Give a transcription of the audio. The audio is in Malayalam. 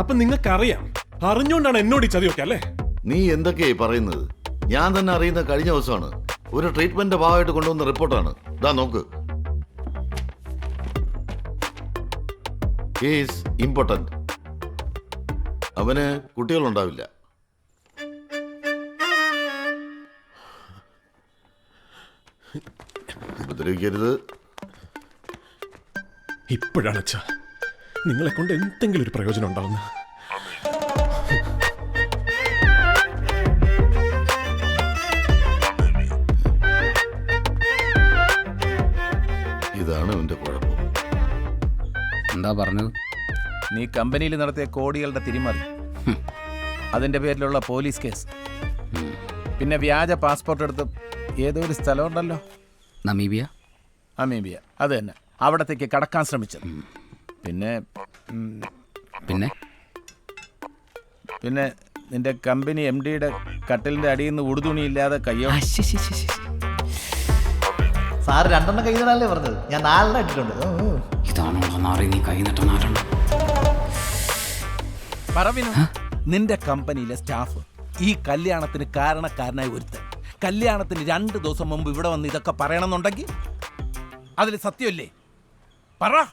അപ്പൊ നിങ്ങൾക്കറിയാം, അറിഞ്ഞുകൊണ്ടാണ് എന്നോട് ഈ ചതിയൊക്കെ അല്ലേ? നീ എന്തൊക്കെയായി പറയുന്നത്? ഞാൻ തന്നെ അറിയുന്ന കഴിഞ്ഞ ദിവസമാണ്. ഒരു ട്രീറ്റ്മെന്റ് ഭാഗമായിട്ട് കൊണ്ടുവന്ന റിപ്പോർട്ടാണ്. ഇതാ നോക്ക്. Is important. അവന് കുട്ടികളുണ്ടാവില്ല. ഉപദ്രവിക്കരുത്. ഇപ്പോഴാണ് അച്ഛാ നിങ്ങളെ കൊണ്ട് എന്തെങ്കിലും ഒരു പ്രയോജനം ഉണ്ടാവുന്ന. ഇതാണ് അവന്റെ കുഴപ്പം. എന്താ പറഞ്ഞത്? നീ കമ്പനിയിൽ നടത്തിയ കോടികളുടെ തിരിമറി, അതിന്റെ പേരിലുള്ള പോലീസ് കേസ്, പിന്നെ വ്യാജ പാസ്പോർട്ട് എടുത്ത് ഏതോ ഒരു സ്ഥലമുണ്ടല്ലോ, നമീബിയ. അമീബിയ, അത് തന്നെ, അവിടത്തേക്ക് കടക്കാൻ ശ്രമിച്ചത്. പിന്നെ പിന്നെ പിന്നെ നിന്റെ കമ്പനി MD-യുടെ കട്ടിലിന്റെ അടിയിൽ നിന്ന് ഉടുതുണി ഇല്ലാതെ കയ്യോ. സാറ് 2 കൈ നടാനല്ലേ പറഞ്ഞത്? ഞാൻ 4 ഇട്ടിട്ടുണ്ട്. ഇതാണോ നാറി നീ കൈ നട്ട നാരാണ്? പറവിന് നിന്റെ കമ്പനിയിലെ സ്റ്റാഫ് ഈ കല്യാണത്തിന് കാരണക്കാരനായി ഒരുത്തൻ കല്യാണത്തിന് 2 ദിവസം മുമ്പ് ഇവിടെ വന്ന് ഇതൊക്കെ പറയണമെന്നുണ്ടെങ്കിൽ അതിൽ സത്യമല്ലേ? പറയാൻ